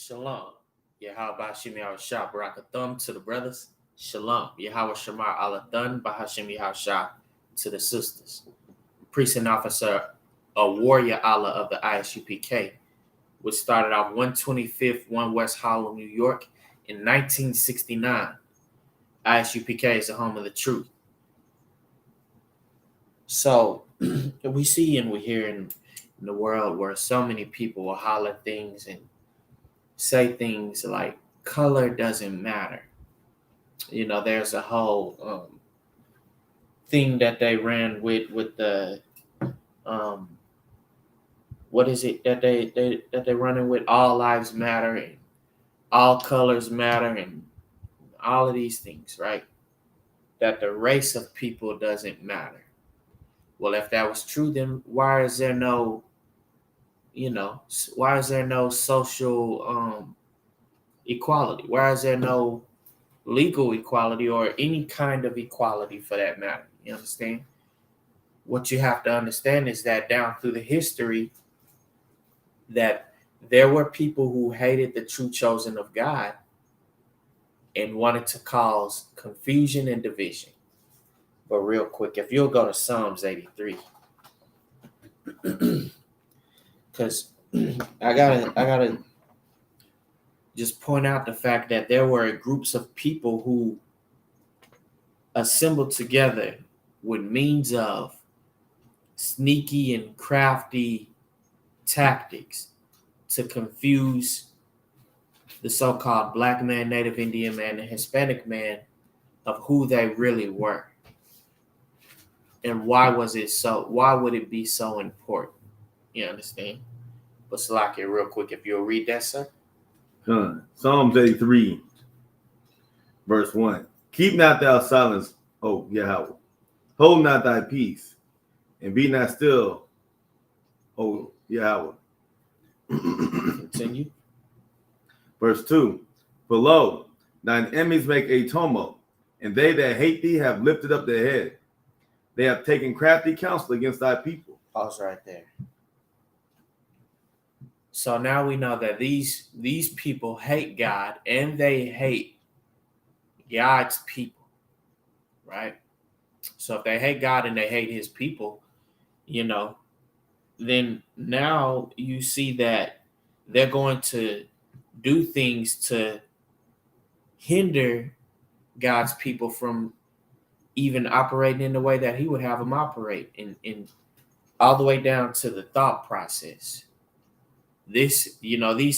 Shalom. Yahweh Shemi Shah Barakathum to the brothers. Shalom. Yahweh Shamar Alathan Bahashim Yahshah to the sisters. Precinct officer, a warrior Allah of the Isupk, which started off 125th 1 West Hollow, New York in 1969. Isupk is the home of the truth. So we see and we hear in the world where so many people will holler things and say things like color doesn't matter. You know, there's a whole thing that they ran with the what is it that they're running with? All lives matter and all colors matter and all of these things, right? That the race of people doesn't matter. Well, if that was true, then why is there no social equality? Why is there no legal equality or any kind of equality for that matter? You understand? What you have to understand is that down through the history that there were people who hated the true chosen of God and wanted to cause confusion and division. But real quick, if you'll go to Psalms 83, because I gotta just point out the fact that there were groups of people who assembled together with means of sneaky and crafty tactics to confuse the so-called black man, Native Indian man, and Hispanic man of who they really were. And why would it be so important? You understand? But Salakia, real quick, if you'll read that, sir. Psalms 83, verse 1. Keep not thou silence, O Yahweh. Hold not thy peace, and be not still, O Yahweh. Continue. Verse 2. For lo, thine enemies make a tumult, and they that hate thee have lifted up their head. They have taken crafty counsel against thy people. Pause right there. So now we know that these people hate God and they hate God's people, right? So if they hate God and they hate his people, then now you see that they're going to do things to hinder God's people from even operating in the way that he would have them operate in all the way down to the thought process. These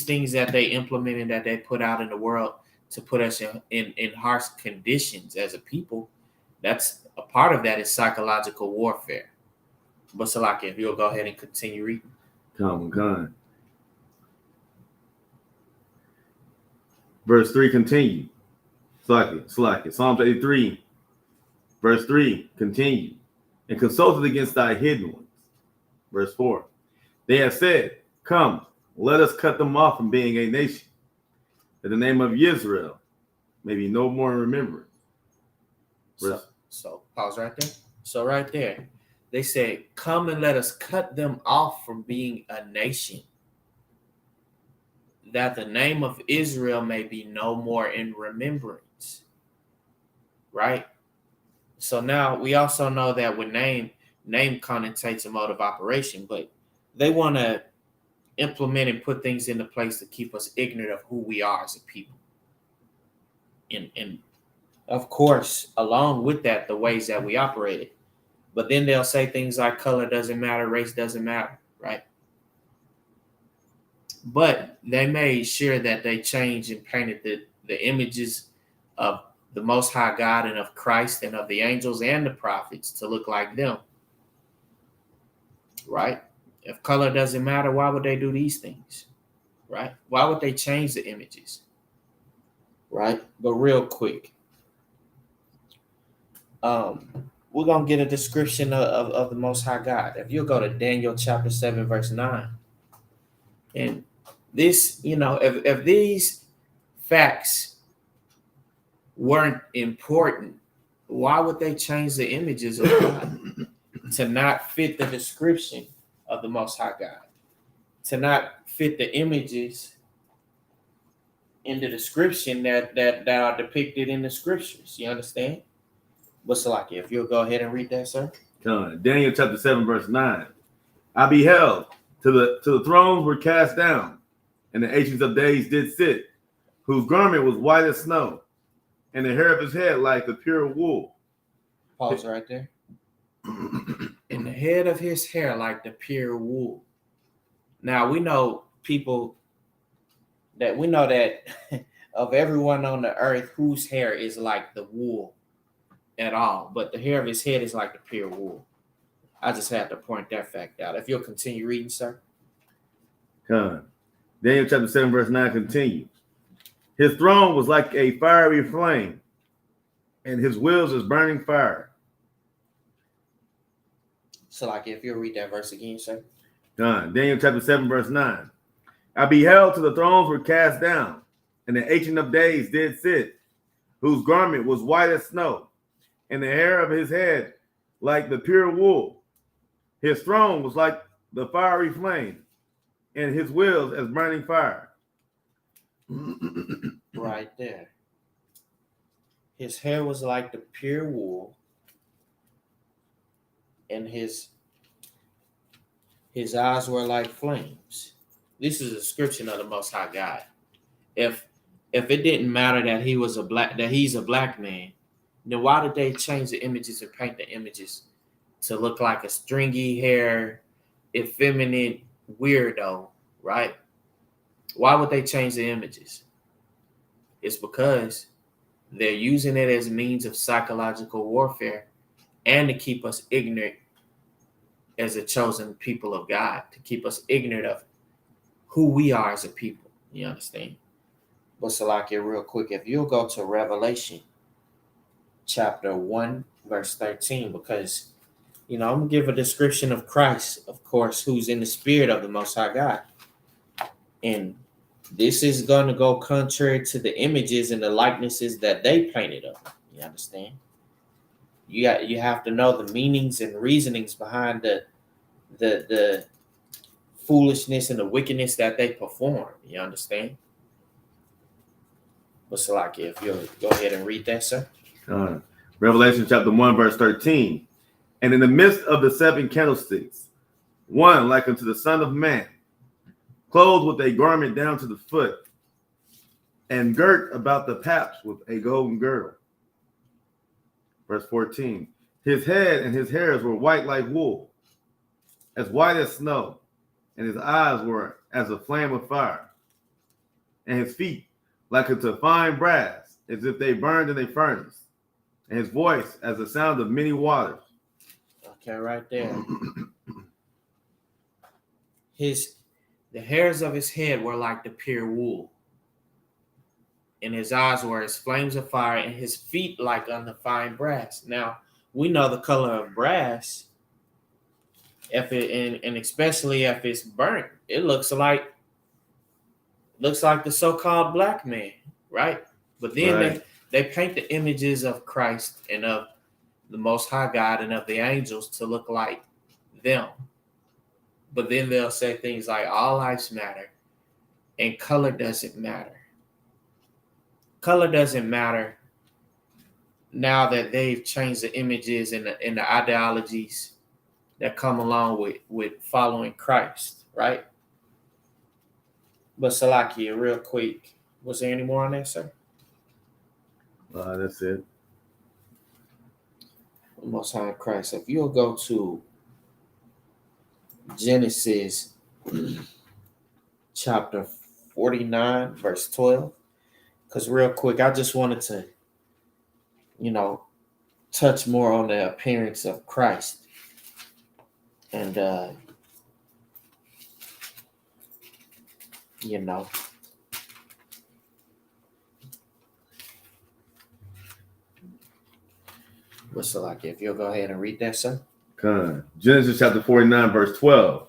things that they implemented, that they put out in the world to put us in harsh conditions as a people, that's a part of that is psychological warfare. But Salaki, if you'll go ahead and continue reading. Come. Verse 3 continue. Salaki. Psalms 83, verse 3 continue. And consulted against thy hidden ones. Verse 4. They have said, come, let us cut them off from being a nation, that the name of Israel may be no more in remembrance. So pause right there. So right there, they say, come and let us cut them off from being a nation, that the name of Israel may be no more in remembrance. Right? So now we also know that with name connotates a mode of operation, but they want to implement and put things into place to keep us ignorant of who we are as a people. And of course, along with that, the ways that we operated. But then they'll say things like color doesn't matter, race doesn't matter, right? But they made sure that they changed and painted the images of the Most High God and of Christ and of the angels and the prophets to look like them, right? If color doesn't matter, why would they do these things, right? Why would they change the images, right? But real quick, we're going to get a description of the Most High God. If you'll go to Daniel chapter 7, verse 9, and this, if these facts weren't important, why would they change the images of God to not fit the description of the Most High God, to not fit the images in the description that are depicted in the scriptures. You understand? What's like if you'll go ahead and read that, sir? Daniel chapter 7, verse 9. I beheld till the thrones were cast down, and the ancients of days did sit, whose garment was white as snow, and the hair of his head like the pure wool. Pause right there. And the head of his hair like the pure wool. Now we know that of everyone on the earth whose hair is like the wool at all, but the hair of his head is like the pure wool. I just had to point that fact out. If you'll continue reading, sir. Daniel chapter 7, verse 9 continues. His throne was like a fiery flame, and his wheels is burning fire. So, like, if you'll read that verse again, sir. Daniel chapter 7, verse 9. I beheld till the thrones were cast down, and the ancient of days did sit, whose garment was white as snow, and the hair of his head like the pure wool. His throne was like the fiery flame, and his wheels as burning fire. Right there. His hair was like the pure wool, and his eyes were like flames. This is a description of the Most High God. If it didn't matter that he's a black man, then why did they change the images and paint the images to look like a stringy hair, effeminate weirdo, right? Why would they change the images? It's because they're using it as a means of psychological warfare and to keep us ignorant as a chosen people of God, to keep us ignorant of who we are as a people. You understand? But Salakia, real quick, if you'll go to Revelation chapter 1, verse 13, because, I'm going to give a description of Christ, of course, who's in the spirit of the Most High God. And this is going to go contrary to the images and the likenesses that they painted of him. You understand? You have to know the meanings and reasonings behind the foolishness and the wickedness that they perform. You understand? What's like if you'll go ahead and read that, sir? Revelation chapter 1, verse 13. And in the midst of the 7 candlesticks, one like unto the Son of Man, clothed with a garment down to the foot, and girt about the paps with a golden girdle. Verse 14. His head and his hairs were white like wool, as white as snow, and his eyes were as a flame of fire, and his feet like unto fine brass, as if they burned in a furnace, and his voice as the sound of many waters. Okay, right there. The hairs of his head were like the pure wool, and his eyes were as flames of fire, and his feet like unto fine brass. Now, we know the color of brass, and especially if it's burnt, it looks like the so-called black man, right? But then right. They paint the images of Christ and of the Most High God and of the angels to look like them. But then they'll say things like all lives matter and color doesn't matter. Color doesn't matter now that they've changed the images and the ideologies that come along with following Christ, right? But Salakia, real quick, was there any more on that, sir? That's it. Most High Christ. If you'll go to Genesis chapter 49, verse 12, because real quick, I just wanted to, touch more on the appearance of Christ. And, what's it like? If you'll go ahead and read that, sir. Genesis chapter 49, verse 12.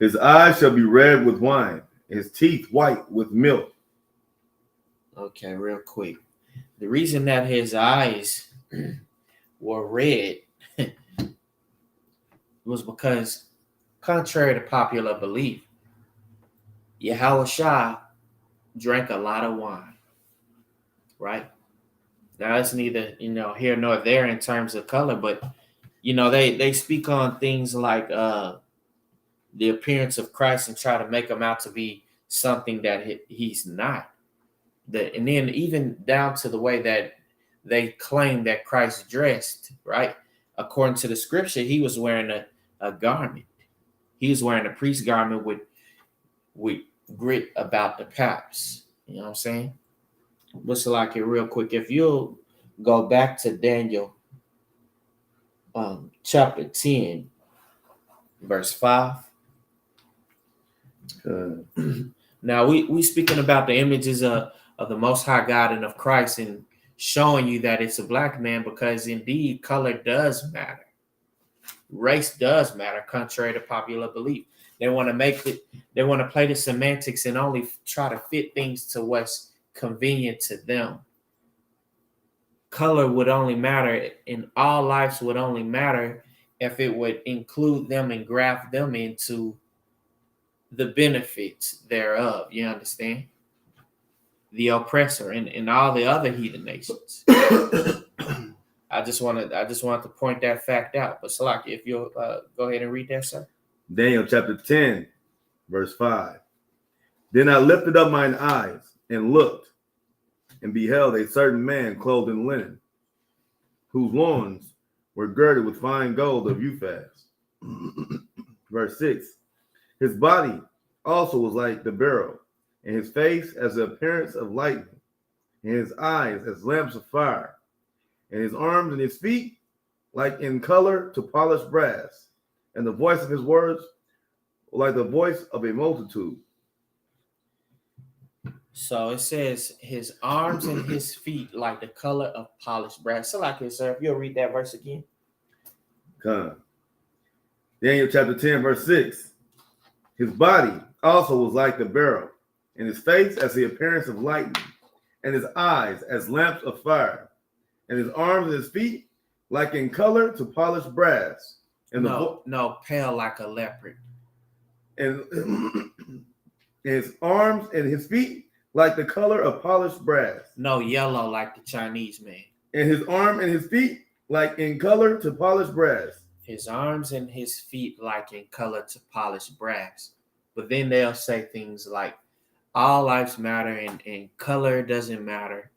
His eyes shall be red with wine, his teeth white with milk. Okay, real quick. The reason that his eyes were red was because, contrary to popular belief, Yahushua drank a lot of wine, right? Now it's neither here nor there in terms of color, but they speak on things like the appearance of Christ and try to make him out to be something that he's not. And then even down to the way that they claim that Christ dressed, right? According to the scripture, he was wearing a garment. He was wearing a priest garment with grit about the paps. You know what I'm saying? What's like it real quick? If you'll go back to Daniel chapter 10, verse 5. Now we speaking about the images of the Most High God and of Christ, and showing you that it's a black man, because indeed color does matter. Race does matter, contrary to popular belief. They want to play the semantics and only try to fit things to what's convenient to them. Color would only matter, and all lives would only matter if it would include them and graft them into the benefits thereof. You understand? The oppressor and all the other heathen nations. I just wanted to point that fact out. But Salaki, if you'll go ahead and read that, sir. Daniel chapter 10, verse 5. Then I lifted up mine eyes and looked, and beheld a certain man clothed in linen, whose loins were girded with fine gold of Uphaz. Verse 6. His body also was like the beryl, and his face as the appearance of lightning, and his eyes as lamps of fire, and his arms and his feet like in color to polished brass, and the voice of his words like the voice of a multitude. So it says his arms and his feet like the color of polished brass. So like it, sir, if you'll read that verse again. Come. Daniel chapter 10, verse 6. His body also was like the beryl, and his face as the appearance of lightning, and his eyes as lamps of fire, and his arms and his feet like in color to polished brass. And pale like a leopard. And his arms and his feet like the color of polished brass. No, yellow like the Chinese man. And his arm and his feet like in color to polished brass. His arms and his feet like in color to polished brass. But then they'll say things like all lives matter and color doesn't matter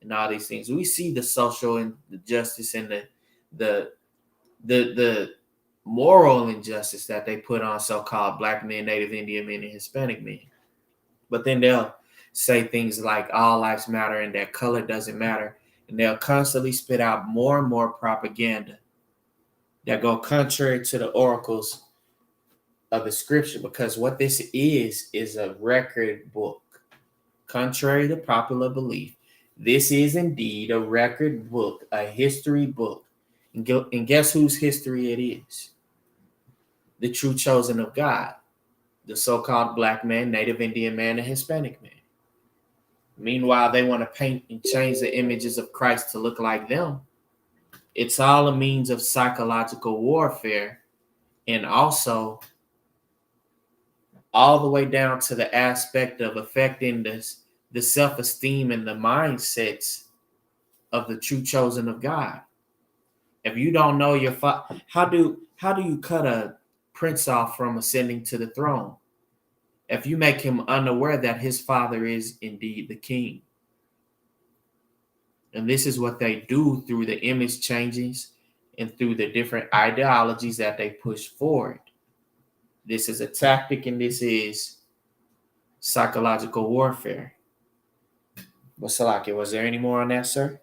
and all these things. We see the social and the justice and the moral injustice that they put on so-called black men, Native Indian men, and Hispanic men. But then they'll say things like all lives matter and that color doesn't matter. And they'll constantly spit out more and more propaganda that go contrary to the oracles of the scripture, because what this is a record book. Contrary to popular belief, this is indeed a record book, a history book. And guess whose history it is? The true chosen of God, the so-called black man, Native Indian man, and Hispanic man. Meanwhile, they want to paint and change the images of Christ to look like them. It's all a means of psychological warfare, and also all the way down to the aspect of affecting the self-esteem and the mindsets of the true chosen of God. If you don't know your how do you cut a prince off from ascending to the throne? If you make him unaware that his father is indeed the king. And this is what they do through the image changes and through the different ideologies that they push forward. This is a tactic, and this is psychological warfare. But Salaki, was there any more on that, sir?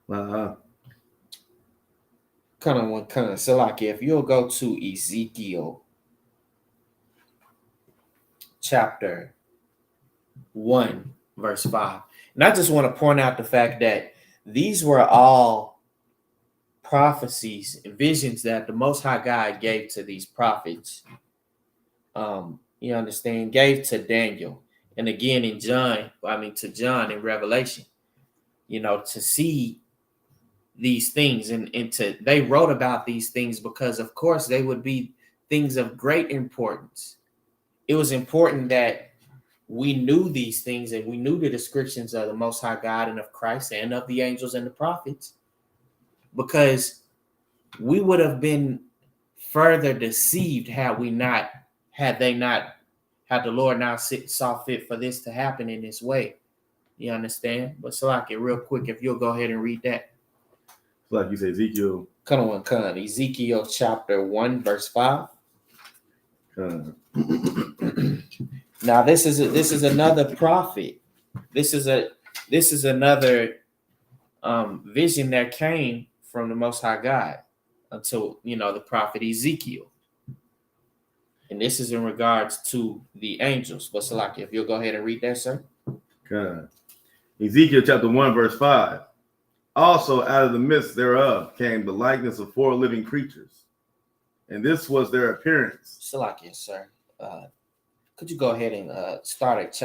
Salaki, if you'll go to Ezekiel chapter 1, verse 5. And I just want to point out the fact that these were all prophecies and visions that the Most High God gave to these prophets. You understand? Gave to Daniel. And again to John in Revelation, to see these things and they wrote about these things because, of course, they would be things of great importance. It was important that we knew these things, and we knew the descriptions of the Most High God and of Christ and of the angels and the prophets, because we would have been further deceived had the Lord not saw fit for this to happen in this way. You understand? But Salaki, real quick, if you'll go ahead and read that. Like you say, Ezekiel. Come on. Ezekiel chapter 1, verse 5. Now this is another prophet. This is another vision that came from the Most High God until the prophet Ezekiel. And this is in regards to the angels. But Salaki, if you'll go ahead and read that, sir. Ezekiel chapter 1, verse 5. Also out of the midst thereof came the likeness of 4 living creatures, and this was their appearance. Salaki, sir. Could you go ahead and start at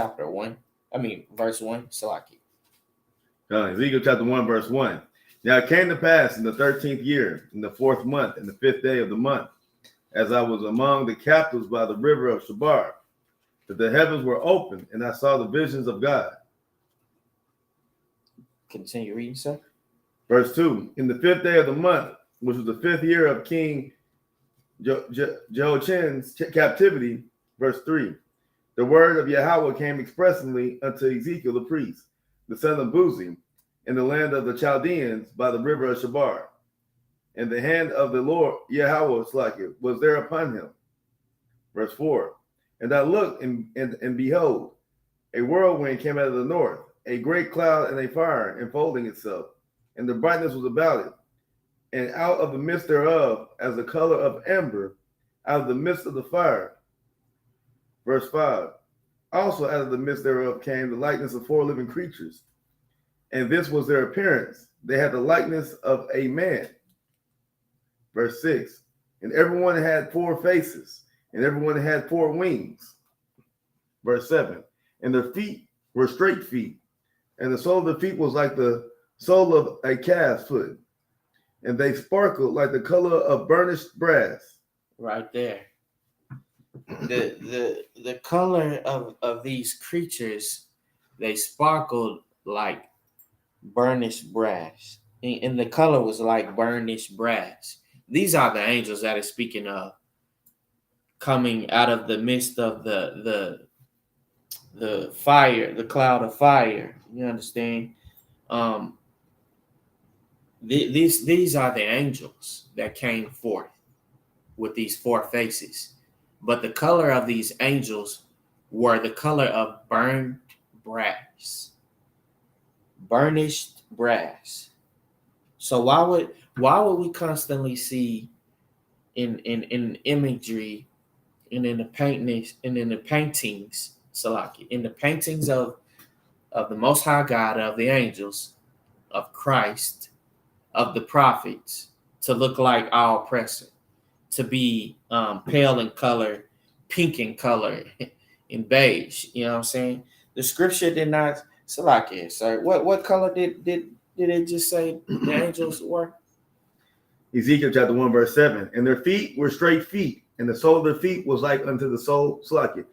verse 1, Salaki. Ezekiel chapter 1, verse 1. Now it came to pass in the 13th year, in the 4th month, in the 5th day of the month, as I was among the captives by the river of Shabar, that the heavens were opened, and I saw the visions of God. Continue reading, sir. Verse 2. In the 5th day of the month, which was the 5th year of King Jehoiachin's captivity, verse 3. The word of Yahweh came expressly unto Ezekiel the priest, the son of Buzi, in the land of the Chaldeans by the river of Shabar. And the hand of the Lord Yahweh was there upon him. Verse 4. And I looked, and behold, a whirlwind came out of the north, a great cloud and a fire enfolding itself, and the brightness was about it. And out of the midst thereof, as the color of amber, out of the midst of the fire. Verse 5. Also out of the midst thereof came the likeness of 4 living creatures, and this was their appearance. They had the likeness of a man. Verse 6. And everyone had 4 faces, and everyone had 4 wings. Verse 7. And their feet were straight feet, and the sole of the feet was like the sole of a calf's foot, and they sparkled like the color of burnished brass. Right there. The color of these creatures, they sparkled like burnished brass, and the color was like burnished brass. These are the angels that are speaking of, coming out of the midst of the fire, the cloud of fire. You understand? These are the angels that came forth with these 4 faces. But the color of these angels were the color of burned brass, burnished brass. So why would we constantly see in imagery and in the paintings Salaki, in the paintings of the Most High God, of the angels, of Christ, of the prophets, to look like our oppressor, to be pale in color, pink in color, in beige? You know what I'm saying? The scripture did not, Salaki, sorry, what color did it just say the angels were? Ezekiel chapter 1, verse 7. And their feet were straight feet, and the sole of their feet was like unto the sole, Salaki.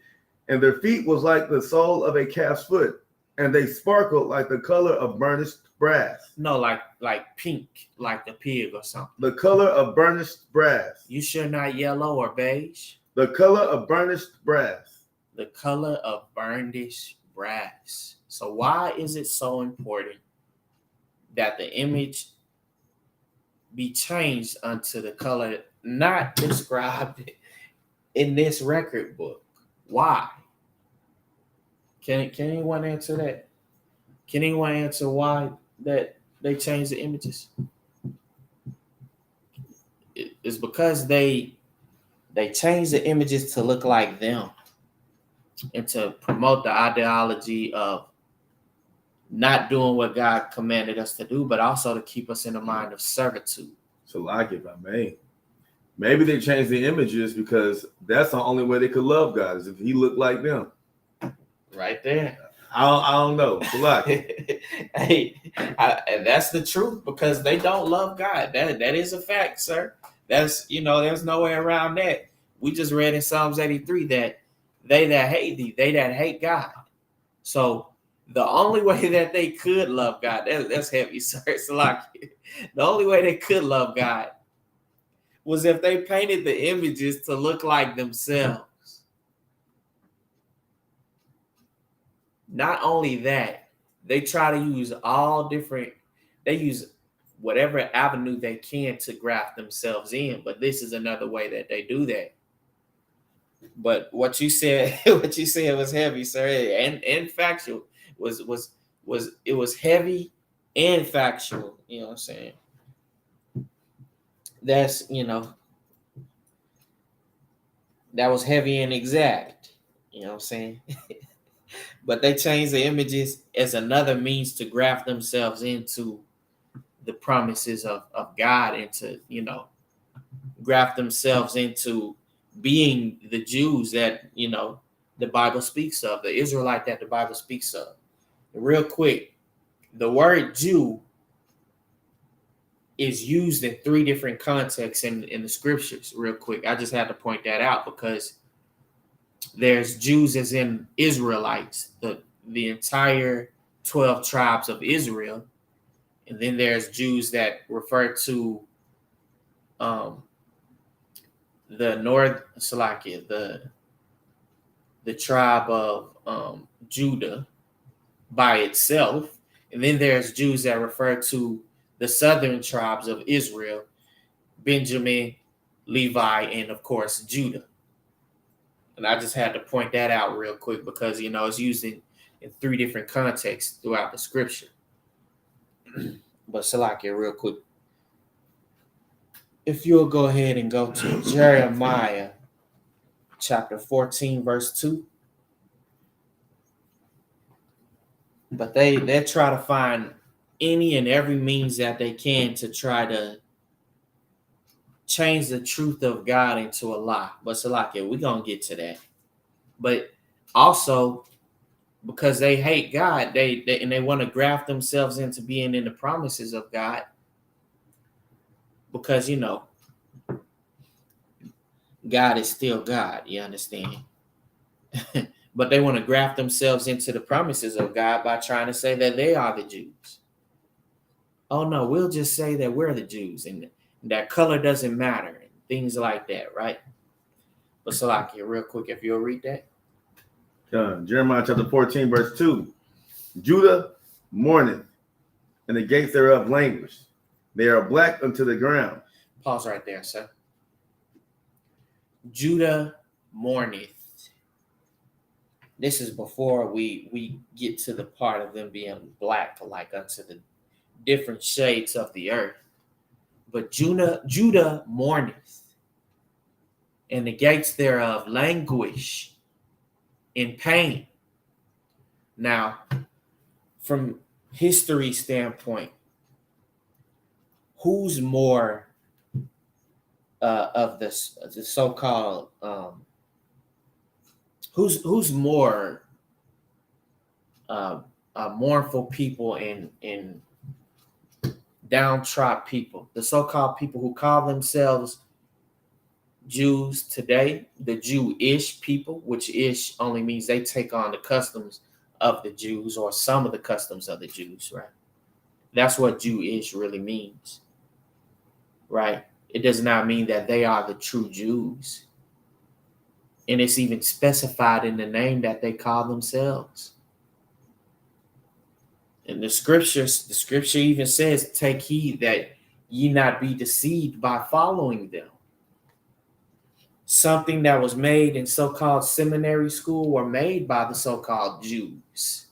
And their feet was like the sole of a calf's foot, and they sparkled like the color of burnished brass. No, like pink, like the pig or something. The color of burnished brass. You sure not yellow or beige? The color of burnished brass. The color of burnished brass. So why is it so important that the image be changed unto the color not described in this record book? Why? Can anyone answer that? Can anyone answer why that they changed the images? It's because they changed the images to look like them and to promote the ideology of not doing what God commanded us to do, but also to keep us in a mind of servitude. So like, if I may, maybe they changed the images because that's the only way they could love God, is if he looked like them. Right there. I don't know. So like, and that's the truth, because they don't love God. That is a fact, sir. That's, there's no way around that. We just read in Psalms 83 that they that hate thee, they that hate God, So the only way that they could love God, that's heavy, sir. It's like the only way they could love God was if they painted the images to look like themselves. Not only that, they try to use they use whatever avenue they can to graft themselves in. But this is another way that they do that. But what you said, what you said was heavy, sir, and factual. It was heavy and factual. You know what I'm saying? That's that was heavy and exact. You know what I'm saying? But they changed the images as another means to graft themselves into the promises of God and to, graft themselves into being the Jews that, the Bible speaks of, the Israelite that the Bible speaks of. Real quick, the word Jew is used in 3 different contexts in the scriptures. Real quick, I just had to point that out because there's Jews as in Israelites, the entire 12 tribes of Israel. And then there's Jews that refer to the North Salakia, the tribe of Judah by itself. And then there's Jews that refer to the southern tribes of Israel, Benjamin, Levi, and of course, Judah. And I just had to point that out real quick because, it's used in 3 different contexts throughout the scripture. But Salakia, real quick. If you'll go ahead and go to Jeremiah chapter 14, verse 2. But they try to find any and every means that they can to try to change the truth of God into a lie. But Salakia, we're going to get to that. But also, because they hate God, they want to graft themselves into being in the promises of God. Because, God is still God, you understand? But they want to graft themselves into the promises of God by trying to say that they are the Jews. Oh, no, we'll just say that we're the Jews and that color doesn't matter and things like that, right? But Salakia, real quick, if you'll read that. Jeremiah chapter 14, verse 2. Judah mourneth, and the gates thereof languish. They are black unto the ground. Pause right there, sir. Judah mourneth. This is before we get to the part of them being black, like unto the different shades of the earth. But Judah mourneth, and the gates thereof languish in pain. Now, from history standpoint, who's more of this the so-called who's more mournful people and downtrodden people, the so-called people who call themselves Jews today, the Jewish people, which ish only means they take on the customs of the Jews or some of the customs of the Jews, right? That's what Jewish really means, right? It does not mean that they are the true Jews. And it's even specified in the name that they call themselves. And the scripture even says, take heed that ye not be deceived by following them. Something that was made in so-called seminary school were made by the so-called Jews.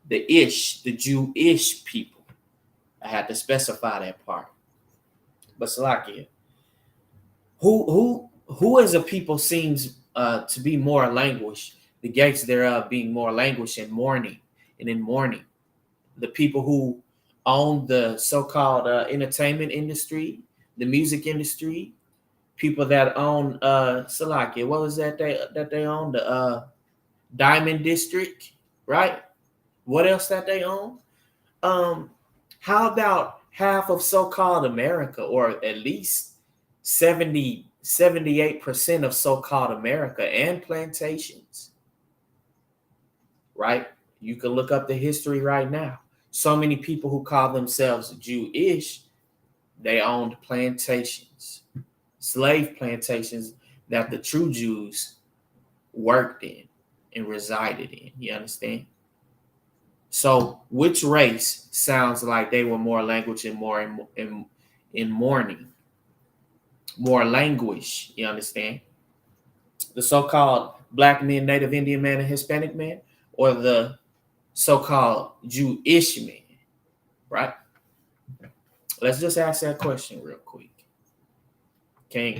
The Jewish people. I had to specify that part. But Salakia, who as a people seems to be more languished, the gates thereof being more languished and mourning and in mourning? The people who own the so-called entertainment industry, the music industry, people that own Salakia, what was that they own? The Diamond District, right? What else that they own? How about half of so-called America, or at least 78% of so-called America and plantations? right? You can look up the history right now. So many people who call themselves Jewish, they owned plantations, slave plantations that the true Jews worked in and resided in. You understand? So which race sounds like they were more language and more in mourning, more languish? You understand? The so-called black men, Native Indian man, and Hispanic man, or the so-called Jewish man, right? Let's just ask that question real quick. Can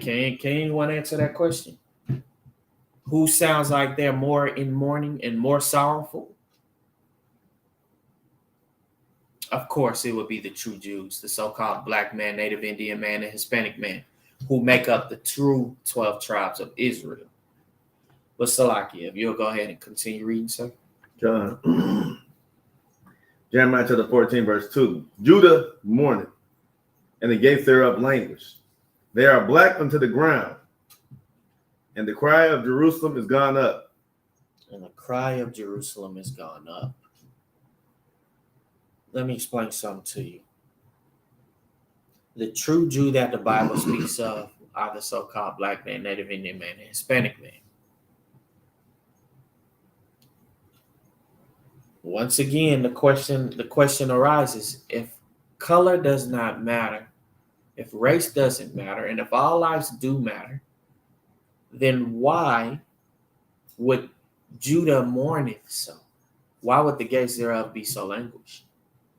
anyone answer that question? Who sounds like they're more in mourning and more sorrowful? Of course, it would be the true Jews, the so-called black man, Native Indian man, and Hispanic man, who make up the true 12 tribes of Israel. But Salakia, if you'll go ahead and continue reading, sir. John. Jeremiah chapter 14, verse 2. Judah mourneth, and the gates thereof languish. They are black unto the ground, and the cry of Jerusalem is gone up. And the cry of Jerusalem is gone up. Let me explain something to you. The true Jew that the Bible speaks of are the so-called black man, Native Indian man, and Hispanic man. Once again, the question arises: if color does not matter, if race doesn't matter, and if all lives do matter, then why would Judah mourneth so? Why would the gates thereof be so languished?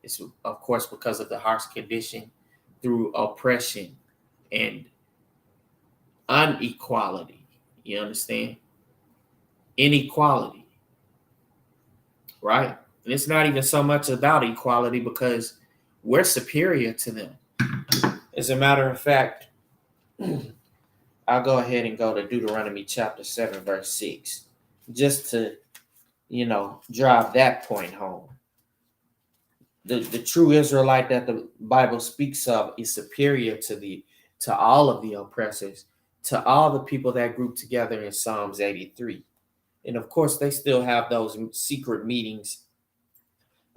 It's of course because of the harsh condition through oppression and inequality. You understand? Inequality. Right? And it's not even so much about equality because we're superior to them. As a matter of fact, I'll go ahead and go to Deuteronomy chapter 7, verse 6, just to, drive that point home. The true Israelite that the Bible speaks of is superior to all of the oppressors, to all the people that group together in Psalms 83. And of course, they still have those secret meetings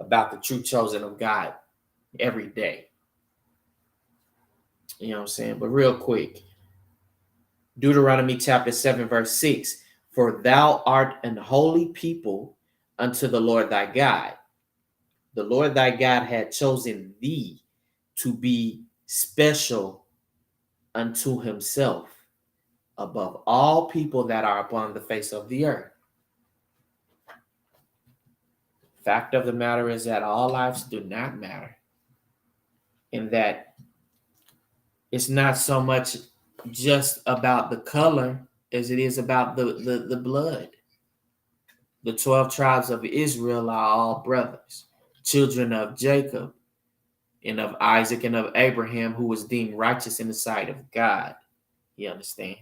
about the true chosen of God every day. You know what I'm saying? But real quick, Deuteronomy chapter 7, verse 6, for thou art an holy people unto the Lord thy God. The Lord thy God had chosen thee to be special unto himself above all people that are upon the face of the earth. Fact of the matter is that all lives do not matter, and that it's not so much just about the color as it is about the blood. The 12 tribes of Israel are all brothers, children of Jacob and of Isaac and of Abraham, who was deemed righteous in the sight of God. You understand?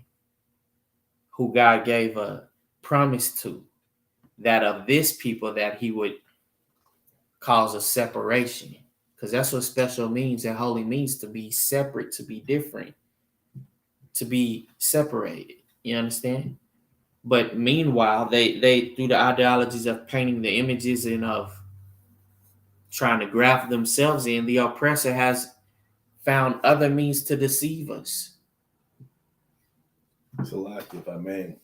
Who God gave a promise to, that of this people that he would cause a separation, because that's what special means and holy means, to be separate, to be different, to be separated. You understand? But meanwhile, they through the ideologies of painting the images and of trying to graft themselves in, the oppressor has found other means to deceive us. It's a lot, if I may.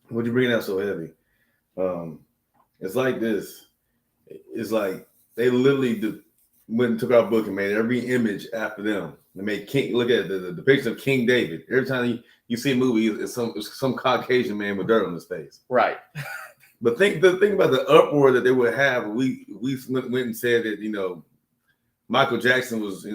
What'd you bring that so heavy? It's like this. It's like they literally went and took our book and made every image after them. They made King. Look at the depiction of King David. Every time you see a movie, it's some Caucasian man with dirt on his face. Right. But think about the uproar that they would have. We went and said that Michael Jackson was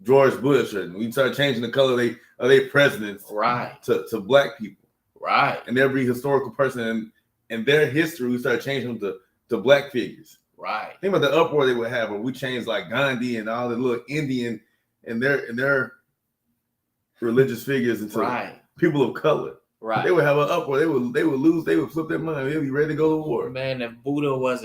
George Bush, and we started changing the color of their presidents right to black people. Right. And every historical person in their history, we started changing them to black figures. Right. Think about the uproar they would have when we changed like Gandhi and all the little Indian and their religious figures into people of color. Right. They would have an uproar. They would lose. They would flip their mind. They'd be ready to go to war. Man, if Buddha was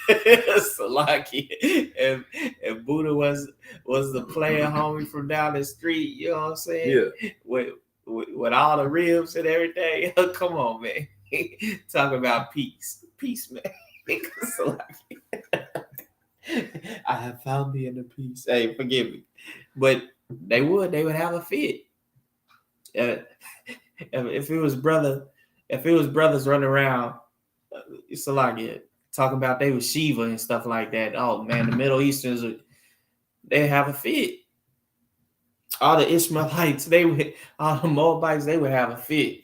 Salaki, if Buddha was the player homie from down the street, you know what I'm saying? Yeah. With all the ribs and everything. Come on, man. Talk about peace. peace, man. I have found the inner peace. Hey, forgive me. But they would have a fit. If it was brothers running around, it's like it talking about they was Shiva and stuff like that. Oh man, the Middle Easterns, they have a fit. All the Ishmaelites, all the Moabites, they would have a fit.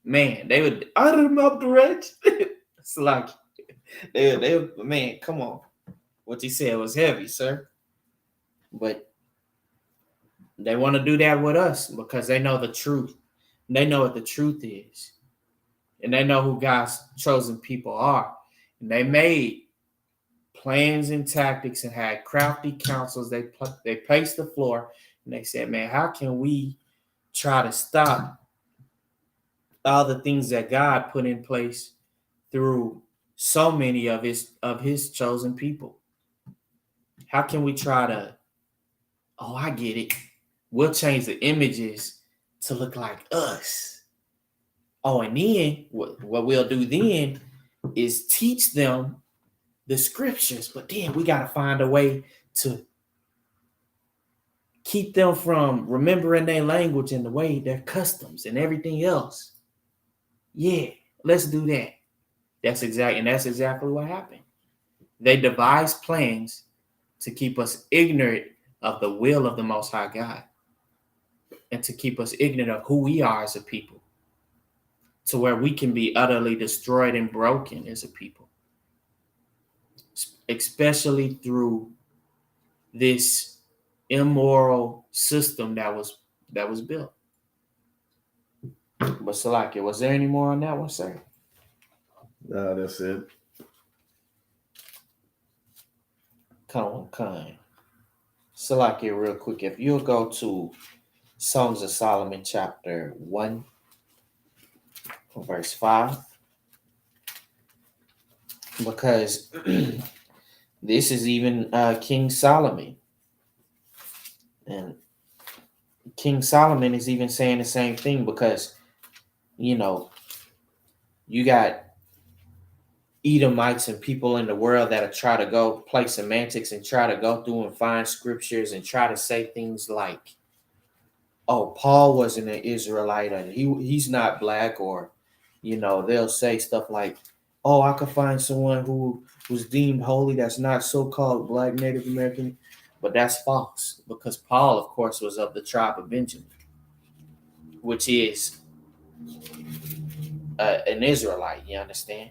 Man, they would utter them up the wretch. It's like they man, come on. What you said was heavy, sir. But they want to do that with us because they know the truth. They know what the truth is. And they know who God's chosen people are. And they made plans and tactics and had crafty counsels. They paced the floor and they said, man, how can we try to stop all the things that God put in place through so many of his chosen people? How can we try to, oh, I get it. We'll change the images to look like us. Oh, and then what we'll do then is teach them the scriptures, but then we got to find a way to keep them from remembering their language and the way their customs and everything else. Yeah, let's do that. That's exactly what happened. They devised plans to keep us ignorant of the will of the Most High God and to keep us ignorant of who we are as a people, to where we can be utterly destroyed and broken as a people, especially through this immoral system that was built. But Salakia, was there any more on that one, sir? No, that's it. Come on. Salakia, real quick, if you'll go to Songs of Solomon, chapter 1, verse 5. Because this is even King Solomon. And King Solomon is even saying the same thing because, you got Edomites and people in the world that try to go play semantics and try to go through and find scriptures and try to say things like, oh, Paul wasn't an Israelite and he's not black, or, they'll say stuff like, oh, I could find someone who was deemed holy that's not so-called black Native American, but that's false because Paul, of course, was of the tribe of Benjamin, which is an Israelite, you understand?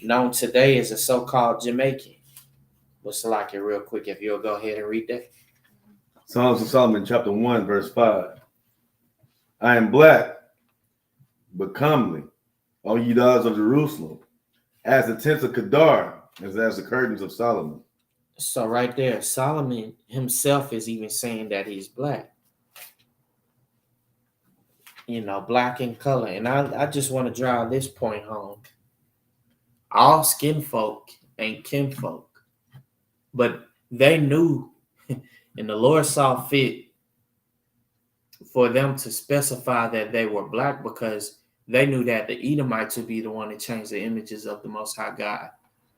Known today as a so-called Jamaican. What's like it real quick if you'll go ahead and read that? Songs of Solomon, chapter 1, verse 5. I am black, but comely, O ye daughters of Jerusalem, as the tents of Kedar, as the curtains of Solomon. So right there, Solomon himself is even saying that he's black. Black in color. And I just want to drive this point home. All skin folk ain't kinfolk. But they knew, and the Lord saw fit for them to specify that they were black because they knew that the Edomites would be the one to change the images of the Most High God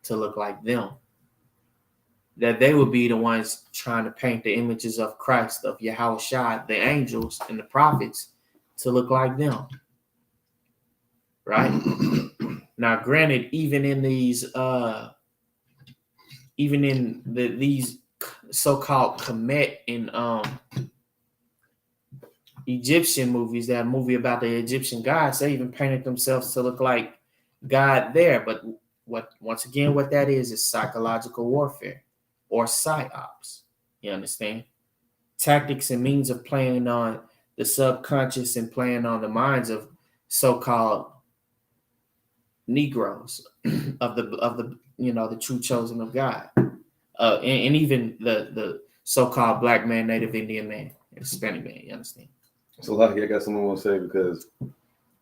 to look like them. That they would be the ones trying to paint the images of Christ, of Yahushua, the angels and the prophets to look like them. Right? Now, granted, even in these these so-called Kemet in Egyptian movies, that movie about the Egyptian gods, they even painted themselves to look like God there. But what that is psychological warfare or psyops. You understand? Tactics and means of playing on the subconscious and playing on the minds of so-called Negroes of the the true chosen of God, and even the so-called black man, Native Indian man, and Hispanic man. You understand? So, Lucky, I got something I want to say because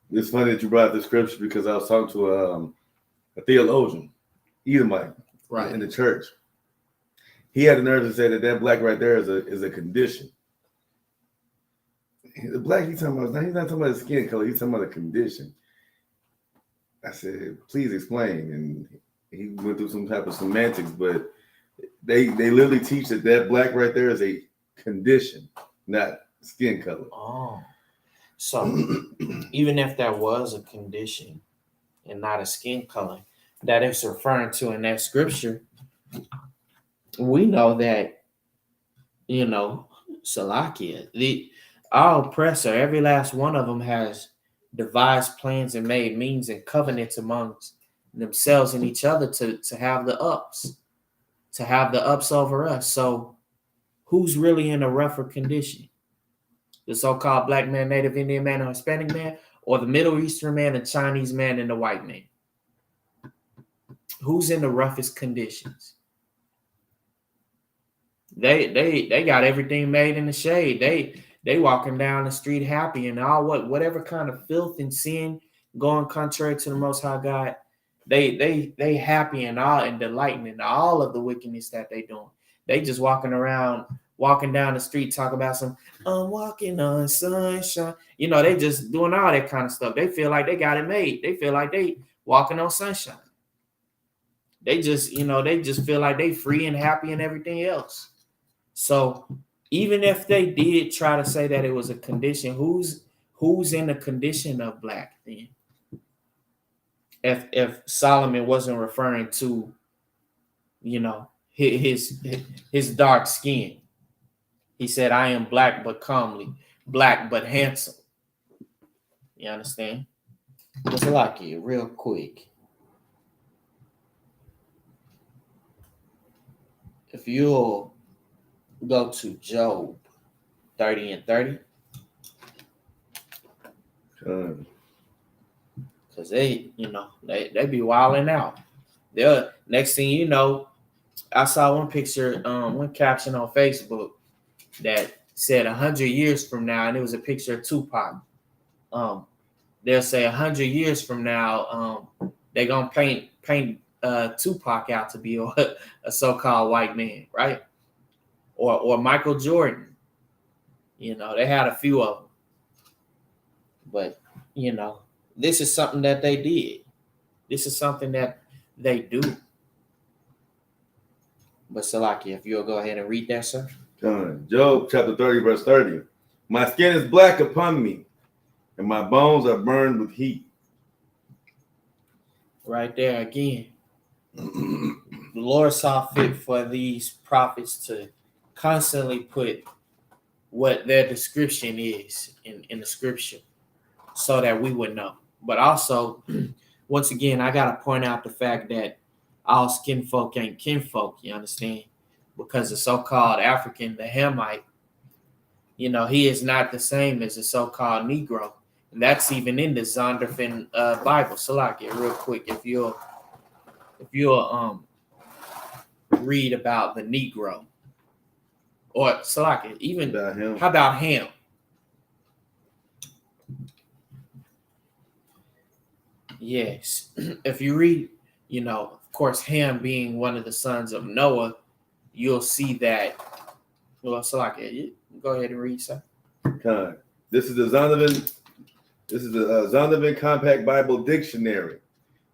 it's funny that you brought up this scripture because I was talking to a theologian, Edomite, right, in the church. He had the nerve to say that black right there is a condition. The black he's not talking about the skin color. He's talking about a condition. I said, please explain. And he went through some type of semantics, but they literally teach that black right there is a condition, not skin color. Oh, so even if that was a condition and not a skin color that it's referring to in that scripture, we know that, Salakia, our oppressor, every last one of them has devised plans and made means and covenants amongst themselves and each other to have the ups over us. So who's really in a rougher condition? The so-called black man, Native Indian man, or Hispanic man, or the Middle Eastern man, the Chinese man, and the white man? Who's in the roughest conditions? They got everything made in the shade. They walking down the street happy and all whatever kind of filth and sin going contrary to the Most High God. They happy and all and delighting in all of the wickedness that they doing. They just walking down the street, talk about some, I'm walking on sunshine. They just doing all that kind of stuff. They feel like they got it made. They feel like they walking on sunshine. They just feel like they free and happy and everything else. So even if they did try to say that it was a condition, who's in the condition of black then? If Solomon wasn't referring to, his dark skin. He said, I am black but comely, black but handsome. You understand? Just like it, real quick. If you'll go to Job 30 and 30. Because they be wilding out. Next thing you know, I saw one picture, one caption on Facebook that said 100 years from now, and it was a picture of Tupac. They'll say 100 years from now, they're gonna paint Tupac out to be a so-called white man, right? Or Michael Jordan. They had a few of them, but this is something that they did. This is something that they do. But Salaki, if you'll go ahead and read that, sir. Job chapter 30, verse 30. My skin is black upon me, and my bones are burned with heat. Right there again. The Lord saw fit for these prophets to constantly put what their description is in the scripture so that we would know. But also, once again, I got to point out the fact that all skin folk ain't kinfolk, you understand? Because the so-called African, the Hamite, he is not the same as the so-called Negro. And that's even in the Zondervan Bible. So like it real quick, if you'll read about the Negro. Or Salaki, even about him. How about Ham? Yes. If you read, of course, Ham being one of the sons of Noah, you'll see that. Well, Salaki, go ahead and read, sir. This is the Zondervan Compact Bible Dictionary.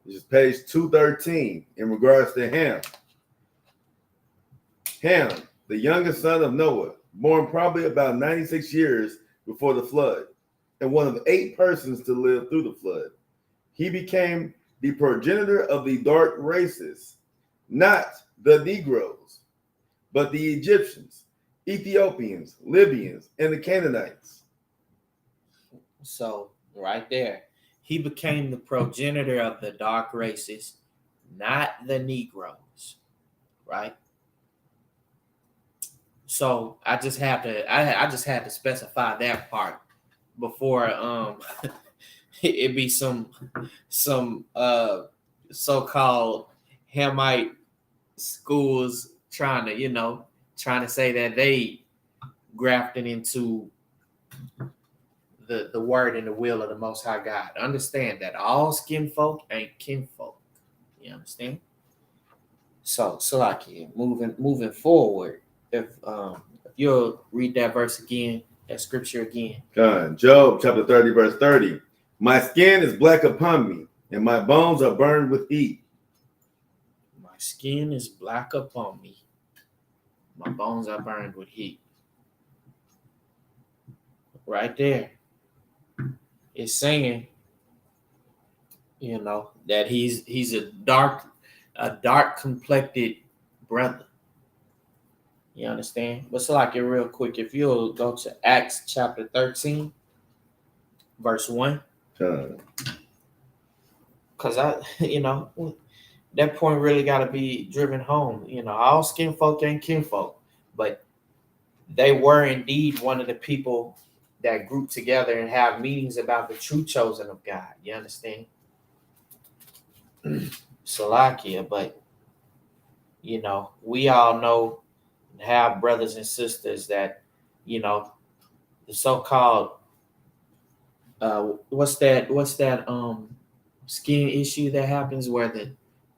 This is page 213 in regards to Ham. Ham, the youngest son of Noah, born probably about 96 years before the flood, and one of 8 persons to live through the flood. He became the progenitor of the dark races, not the Negroes, but the Egyptians, Ethiopians, Libyans, and the Canaanites. So, right there, he became the progenitor of the dark races, not the Negroes, right? So I just had to specify that part before it be some so-called Hamite schools trying to say that they grafted into the word and the will of the Most High God. Understand that all skin folk ain't kinfolk. You understand? So like moving forward, if you'll read that verse again, that scripture again. Job chapter 30, verse 30. My skin is black upon me, and my bones are burned with heat. My skin is black upon me. My bones are burned with heat. Right there. It's saying, that he's a dark complected brother. You understand? But so like it real quick, if you'll go to Acts chapter 13, verse 1. Because that point really got to be driven home. All skin folk ain't kinfolk, but they were indeed one of the people that group together and have meetings about the true chosen of God. You understand? Salakia, but we all know and have brothers and sisters that, the so-called what's that skin issue that happens where the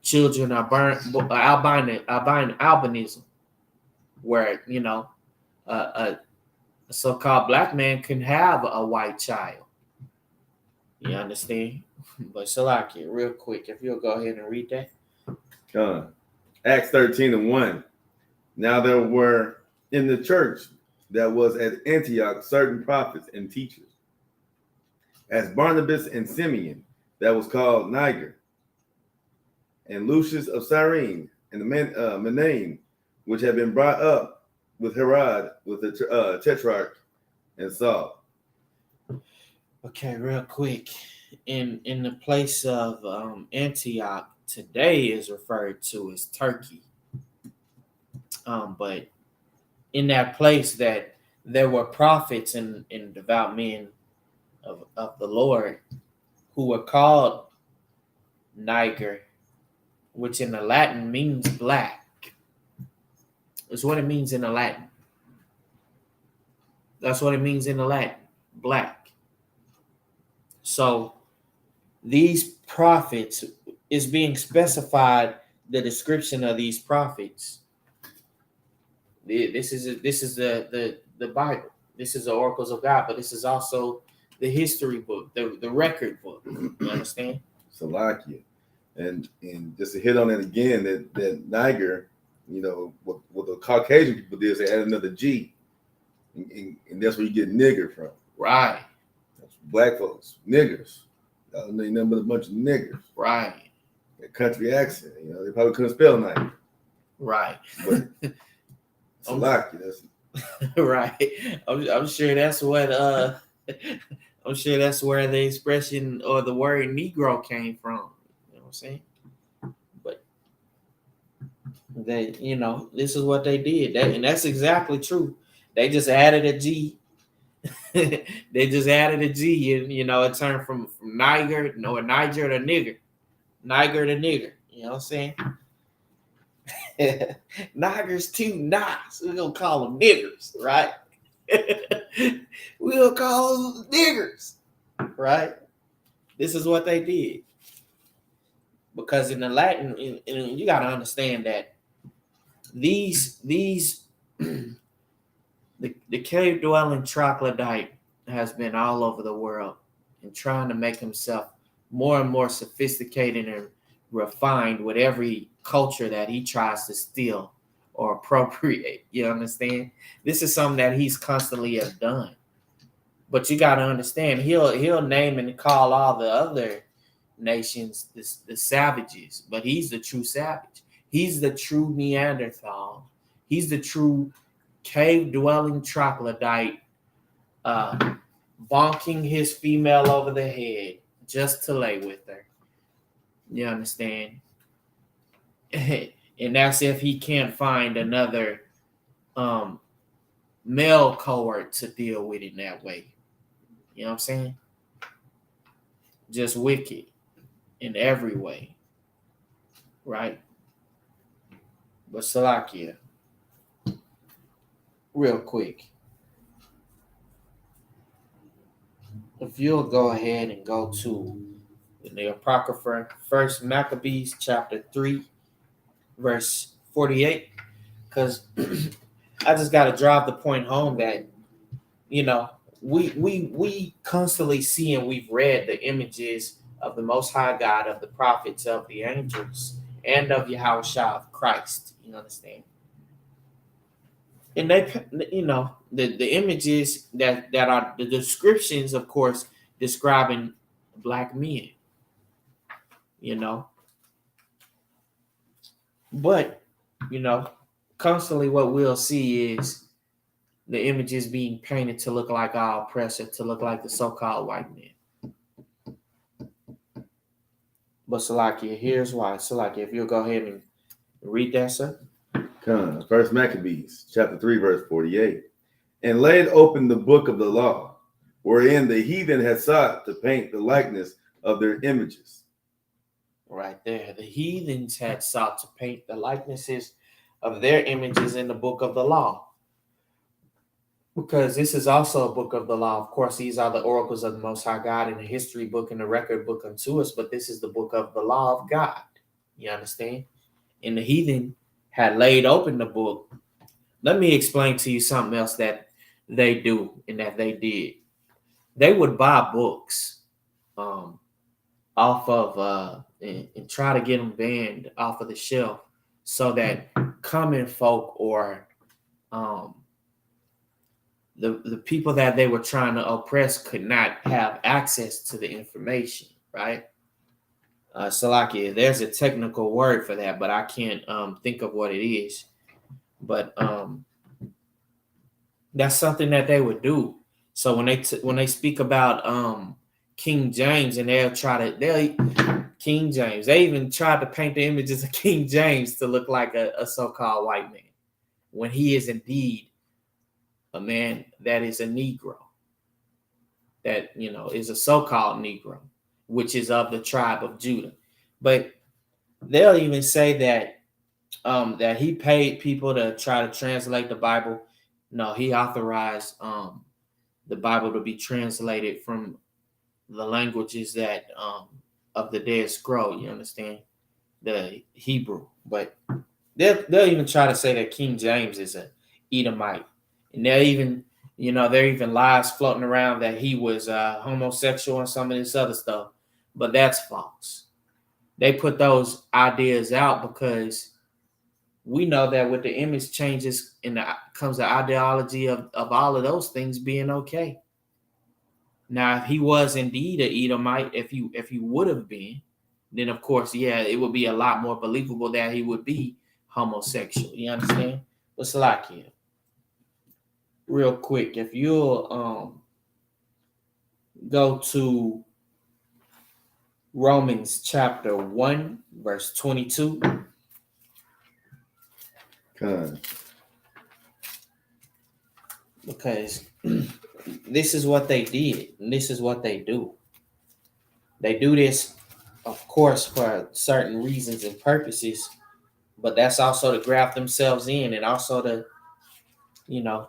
children are burnt, albinism, where a so-called black man can have a white child. You understand? But Salakia, real quick, if you'll go ahead and read that. Acts 13:1. Now there were in the church that was at Antioch certain prophets and teachers, as Barnabas and Simeon, that was called Niger, and Lucius of Cyrene, and the Manaen, which had been brought up with Herod, with the tetrarch, and Saul. Okay, real quick. In the place of Antioch today is referred to as Turkey. But in that place that there were prophets and devout men of the Lord who were called Niger, which in the Latin means black. That's what it means in the Latin. That's what it means in the Latin, black. So these prophets is being specified, the description of these prophets. This is the Bible. This is the oracles of God, but this is also the history book, the record book. You understand? Salakia. And just to hit on it again, that Niger, what the Caucasian people did is they add another G, and that's where you get nigger from. Right. That's black folks, niggers. Y'all know nothing but a bunch of niggers. Right. That country accent, they probably couldn't spell Niger. Right. But Salakia, that's right. I'm sure that's what I'm sure that's where the expression or the word Negro came from. You know what I'm saying? But they, this is what they did. And that's exactly true. They just added a G. They just added a G, and it turned from Niger to nigger. Niger to nigger. You know what I'm saying? Niggers too nice. We're gonna call them niggers, right? We'll call them niggers, right? This is what they did. Because in the Latin, you gotta understand that these the cave dwelling troglodyte has been all over the world and trying to make himself more and more sophisticated and refined with every culture that he tries to steal or appropriate. You understand? This is something that he's constantly have done. But you got to understand, he'll name and call all the other nations the savages, but he's the true savage. He's the true Neanderthal. He's the true cave-dwelling troglodyte, bonking his female over the head just to lay with her. You understand? And that's if he can't find another male cohort to deal with in that way. You know what I'm saying? Just wicked in every way. Right? But Salakia, real quick, if you'll go ahead and go to the Apocrypha, first Maccabees chapter 3, verse 48, because I just got to drive the point home that, we constantly see and we've read the images of the Most High God, of the prophets, of the angels, and of Yahushua of Christ. You understand? And they, the images that are the descriptions, of course, describing black men. But constantly what we'll see is the images being painted to look like our oppressor, to look like the so-called white man. But Salakia, here's why. Salakia, if you'll go ahead and read that, sir. First Maccabees, chapter 3, verse 48. And laid open the book of the law, wherein the heathen had sought to paint the likeness of their images. Right there. The heathens had sought to paint the likenesses of their images in the book of the law. Because this is also a book of the law. Of course, these are the oracles of the Most High God in the history book and the record book unto us, but this is the book of the law of God. You understand? And the heathen had laid open the book. Let me explain to you something else that they do and that they did. They would buy books off of and try to get them banned off of the shelf so that common folk or the people that they were trying to oppress could not have access to the information, right? Salakia, there's a technical word for that, but I can't think of what it is. But that's something that they would do. So when they speak about King James, and King James, they even tried to paint the images of King James to look like a so-called white man, when he is indeed a man that is a Negro, that is a so-called Negro, which is of the tribe of Judah. But they'll even say that that he paid people to try to translate the Bible. No, he authorized the Bible to be translated from the languages that of the Dead Scroll. You understand? The Hebrew. But they'll even try to say that King James is a Edomite, and they're even lies floating around that he was homosexual and some of this other stuff. But that's false. They put those ideas out because we know that with the image changes comes the ideology of all of those things being okay. Now, if he was indeed an Edomite, if he would have been, then of course, yeah, it would be a lot more believable that he would be homosexual. You understand? But Salakia, real quick, if you'll go to Romans chapter 1, verse 22. Because this is what they did, and this is what they do. They do this, of course, for certain reasons and purposes, but that's also to graft themselves in, and also to,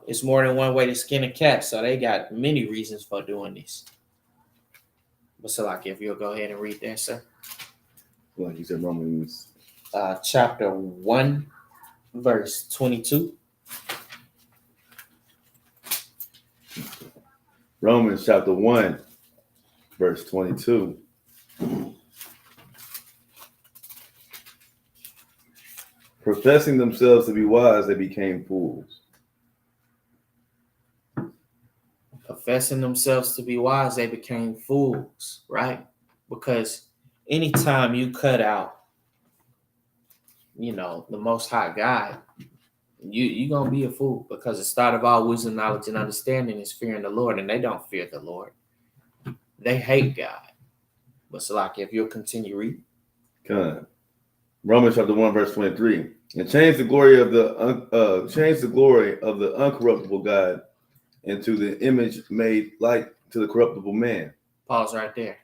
it's more than one way to skin a cat, so they got many reasons for doing this. But Salaki, if you'll go ahead and read that, sir. Like you said, Romans chapter 1, verse 22. Romans chapter 1, verse 22. Professing themselves to be wise, they became fools. Professing themselves to be wise, they became fools, right? Because anytime you cut out, the Most High God, you're going to be a fool, because the start of all wisdom, knowledge, and understanding is fearing the Lord, and they don't fear the Lord. They hate God. But Salaki, if you'll continue reading. Romans chapter 1, verse 23. And change the glory of the uncorruptible God into the image made like to the corruptible man. Pause right there.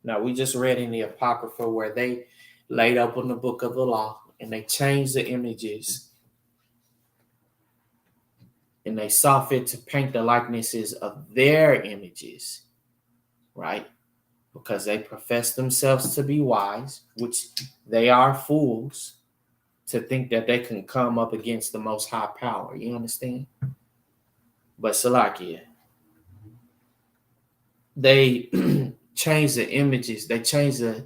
Now, we just read in the Apocrypha where they laid open the book of the law and they changed the images and they saw fit to paint the likenesses of their images, right? Because they profess themselves to be wise, which they are fools to think that they can come up against the Most High power. You understand? But Salakia, they change the images. They change the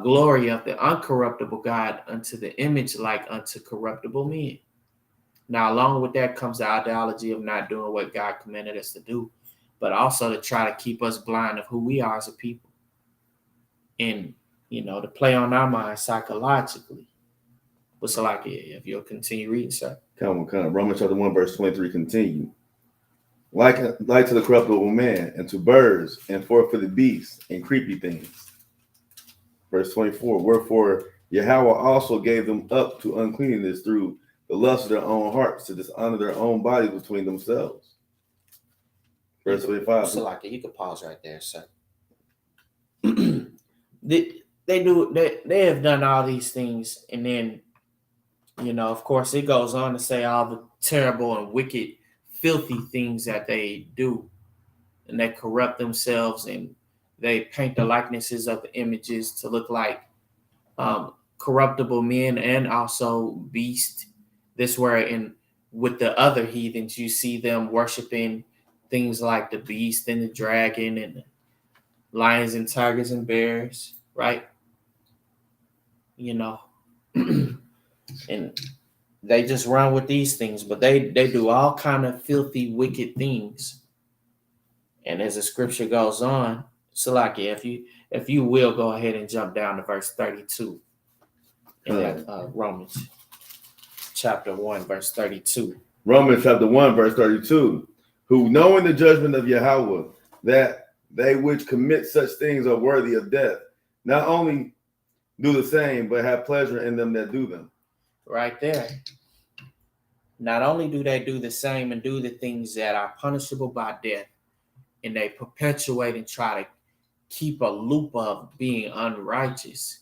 glory of the uncorruptible God unto the image like unto corruptible men. Now, along with that comes the ideology of not doing what God commanded us to do, but also to try to keep us blind of who we are as a people. And, to play on our minds psychologically. What's like if you'll continue reading, sir? Come on. Romans chapter 1, verse 23, continue. Like to the corruptible man, and to birds, and four-footed beasts, and creepy things. Verse 24, wherefore Yahweh also gave them up to uncleanness through the lust of their own hearts, to dishonor their own bodies between themselves. Verse 25. So like you could pause right there, sir. They have done all these things, and then of course it goes on to say all the terrible and wicked, filthy things that they do, and they corrupt themselves, and they paint the likenesses of the images to look like corruptible men and also beasts. This where with the other heathens you see them worshiping things like the beast and the dragon and the lions and tigers and bears, right? And they just run with these things, but they do all kind of filthy, wicked things. And as the scripture goes on, Salaki, if you will go ahead and jump down to verse 32 in that Romans chapter 1, verse 32. Romans chapter 1, verse 32. Who knowing the judgment of Yahweh, that they which commit such things are worthy of death, not only do the same, but have pleasure in them that do them. Right there. Not only do they do the same and do the things that are punishable by death, and they perpetuate and try to keep a loop of being unrighteous,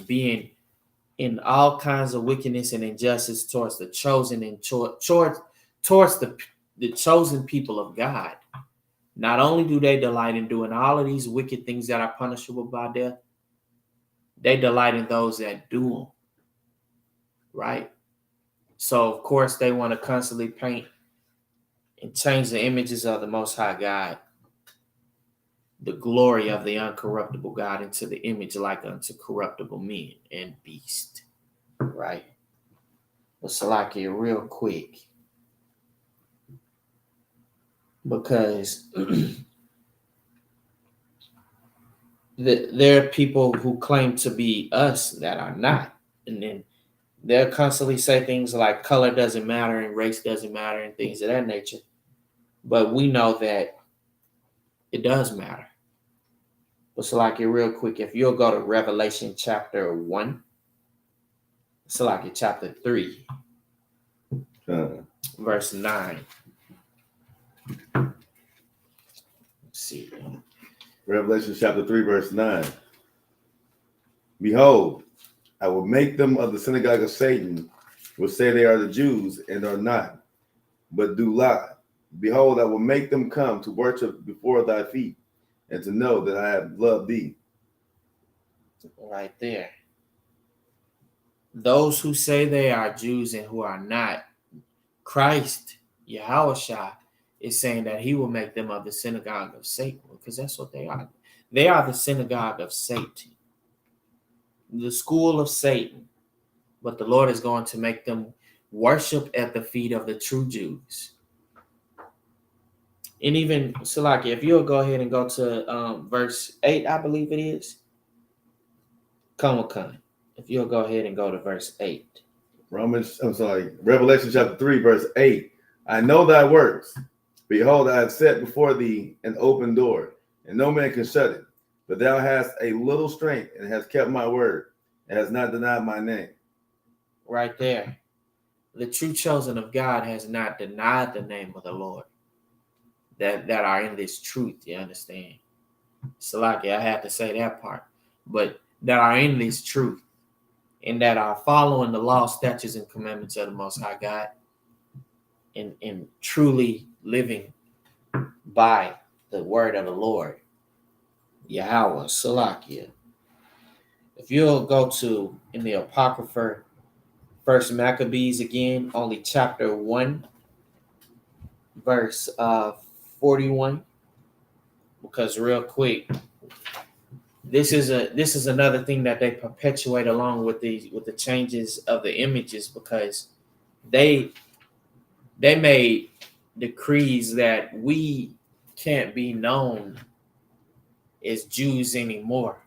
being in all kinds of wickedness and injustice towards the chosen and towards the chosen people of God. Not only do they delight in doing all of these wicked things that are punishable by death, they delight in those that do them, right? So, of course, they want to constantly paint and change the images of the Most High God, the glory of the uncorruptible God, into the image like unto corruptible men and beasts, right? But Salakia, real quick, because there are people who claim to be us that are not, and then they'll constantly say things like color doesn't matter and race doesn't matter and things of that nature. But we know that it does matter. But Salakia, real quick, if you'll go to Revelation chapter 1, Salakia chapter 3, verse 9. Let's see. Revelation chapter 3, verse 9. Behold, I will make them of the synagogue of Satan, which say they are the Jews and are not, but do lie. Behold, I will make them come to worship before thy feet, and to know that I have loved thee. Right there. Those who say they are Jews and who are not, Christ, Yahushua, is saying that he will make them of the synagogue of Satan, because that's what they are. They are the synagogue of Satan, the school of Satan. But the Lord is going to make them worship at the feet of the true Jews. And even, Salaki, if you'll go ahead and go to verse 8, I believe it is. Come. If you'll go ahead and go to verse 8. Revelation chapter 3, verse 8. I know thy works. Behold, I have set before thee an open door, and no man can shut it. But thou hast a little strength, and hast kept my word, and hast not denied my name. Right there. The true chosen of God has not denied the name of the Lord. That are in this truth, you understand? Salaki, I had to say that part. But that are in this truth, and that are following the law, statutes, and commandments of the Most High God, and truly living by the word of the Lord, Yahweh, Salakia. If you'll go to, in the Apocrypha, First Maccabees again, only chapter 1, verse 41. because real quick, this is another thing that they perpetuate along with the changes of the images, because they made decrees that we can't be known as Jews anymore.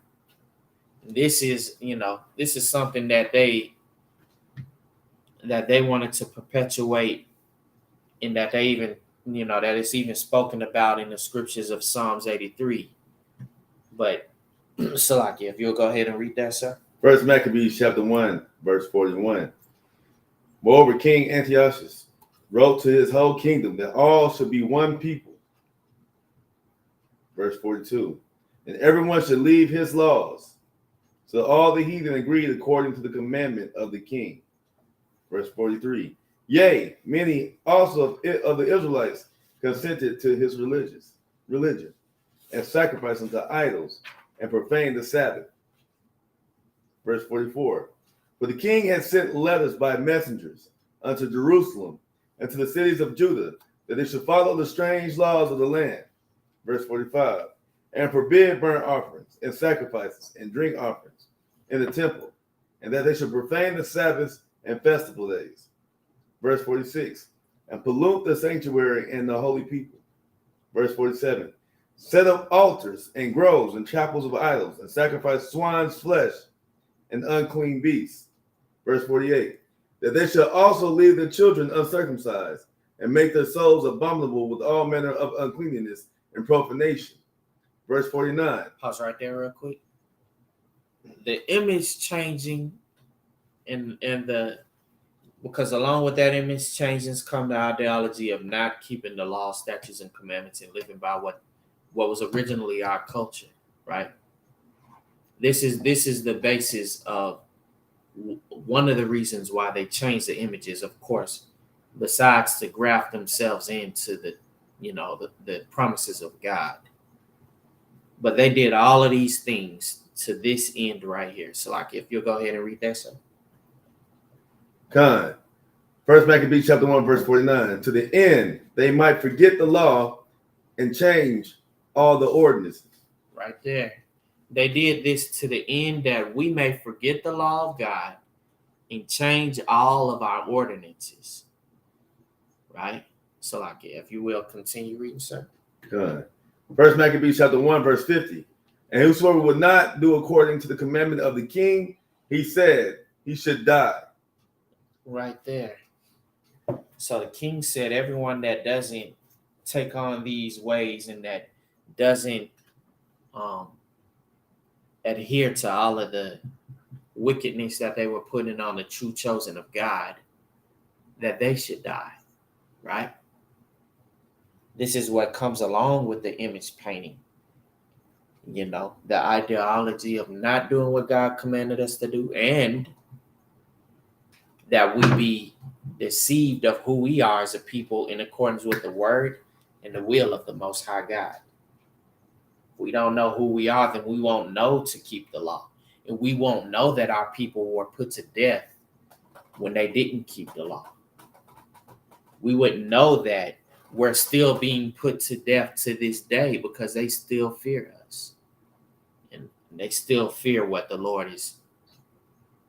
This is something that they wanted to perpetuate, and that they even that it's even spoken about in the scriptures of Psalms 83. But Salaki, if you'll go ahead and read that, sir. First Maccabees chapter 1, verse 41. Moreover, King Antiochus wrote to his whole kingdom that all should be one people. Verse 42. And everyone should leave his laws. So all the heathen agreed according to the commandment of the king. Verse 43. Yea, many also of the Israelites consented to his religion, and sacrificed unto idols, and profaned the Sabbath. Verse 44. For the king had sent letters by messengers unto Jerusalem and to the cities of Judah, that they should follow the strange laws of the land. Verse 45. And forbid burnt offerings and sacrifices and drink offerings in the temple, and that they should profane the Sabbaths and festival days. Verse 46. And pollute the sanctuary and the holy people. Verse 47. Set up altars and groves and chapels of idols, and sacrifice swine's flesh and unclean beasts. Verse 48. That they shall also leave their children uncircumcised, and make their souls abominable with all manner of uncleanness and profanation. Verse 49. Pause right there real quick. The image changing and because along with that image changes come the ideology of not keeping the law, statutes, and commandments, and living by what was originally our culture, right? This is the basis of one of the reasons why they changed the images, of course, besides to graft themselves into the promises of God. But they did all of these things to this end right here. So, like, if you'll go ahead and read that, sir. Con. First Maccabees chapter 1, verse 49. To the end they might forget the law and change all the ordinances. Right there. They did this to the end that we may forget the law of God and change all of our ordinances. Right? So, like, if you will, continue reading, sir. Con. First Maccabees chapter 1, verse 50. And whosoever would not do according to the commandment of the king, he said he should die. Right there. So the king said everyone that doesn't take on these ways and that doesn't adhere to all of the wickedness that they were putting on the true chosen of God, that they should die, right? This is what comes along with the image painting. The ideology of not doing what God commanded us to do, and that we be deceived of who we are as a people in accordance with the word and the will of the Most High God. If we don't know who we are, then we won't know to keep the law. And we won't know that our people were put to death when they didn't keep the law. We wouldn't know that we're still being put to death to this day because they still fear us. And they still fear what the Lord is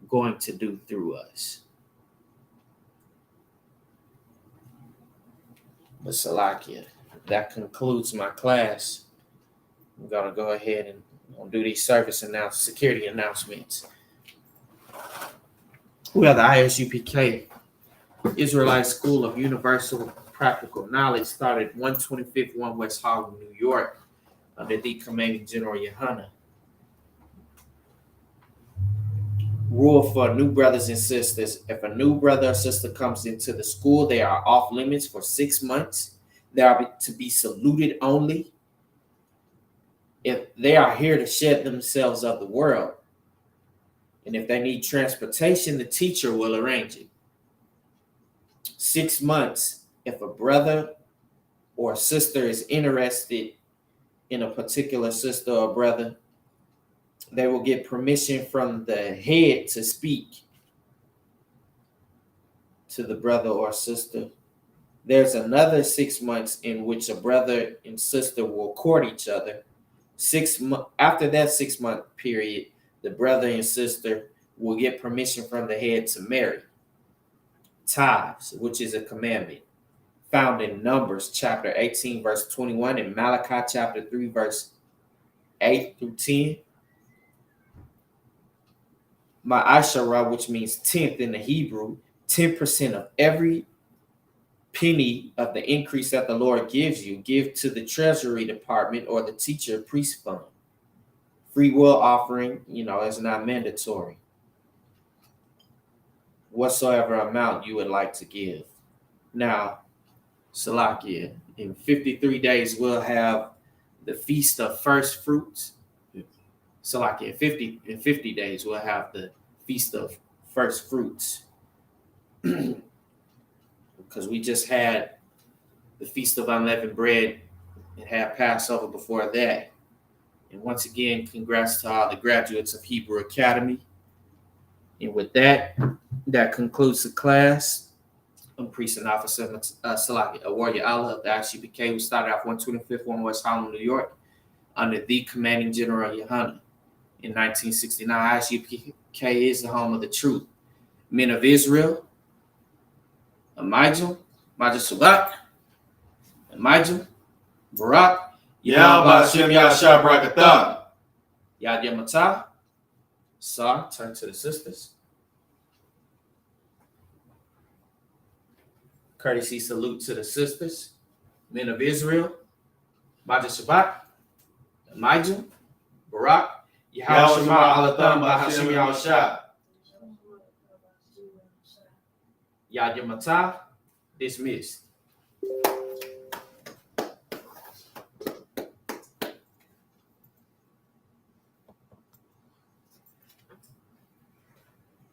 going to do through us. But Salakia, that concludes my class. I'm going to go ahead and do these security announcements. Well, the Isupk Israelite School of Universal Practical Knowledge started 125th 1 West Harlem, New York, under the commanding General Yohana. Rule for new brothers and sisters: if a new brother or sister comes into the school, they are off limits for 6 months. They are to be saluted only. If they are here to shed themselves of the world, and if they need transportation, the teacher will arrange it. 6 months, if a brother or sister is interested in a particular sister or brother, they will get permission from the head to speak to the brother or sister. There's another 6 months in which a brother and sister will court each other. After that 6 month period, the brother and sister will get permission from the head to marry. Tithes, which is a commandment, found in Numbers chapter 18, verse 21, and Malachi chapter 3, verse 8 through 10. Ma'ashara, which means 10th in the Hebrew, 10% of every penny of the increase that the Lord gives you, give to the treasury department or the teacher priest fund. Free will offering, is not mandatory. Whatsoever amount you would like to give. Now, Salakia, in 53 days, we'll have the Feast of First Fruits. Salakia, in 50 days, we'll have the Feast of First Fruits. Because we just had the Feast of Unleavened Bread and had Passover before that. And once again, congrats to all the graduates of Hebrew Academy. And with that, that concludes the class. I'm Priest and Officer Salaki, a warrior Allah of the Isupk. We started off 125th, 1 West Harlem, New York, under the Commanding General Yohana. In 1969, Isupk is the home of the truth. Men of Israel, Amijam, Majasubak, Amijam, Barak, Yahweh Hashem Yahshua Barakatah. Yad Yamatah. Sar, turn to the sisters. Courtesy salute to the sisters. Men of Israel, Majasubak, Amijam, Barak, Yahweh Shema Alatham Bahashim Yahushua. Yad Yamatah, dismissed.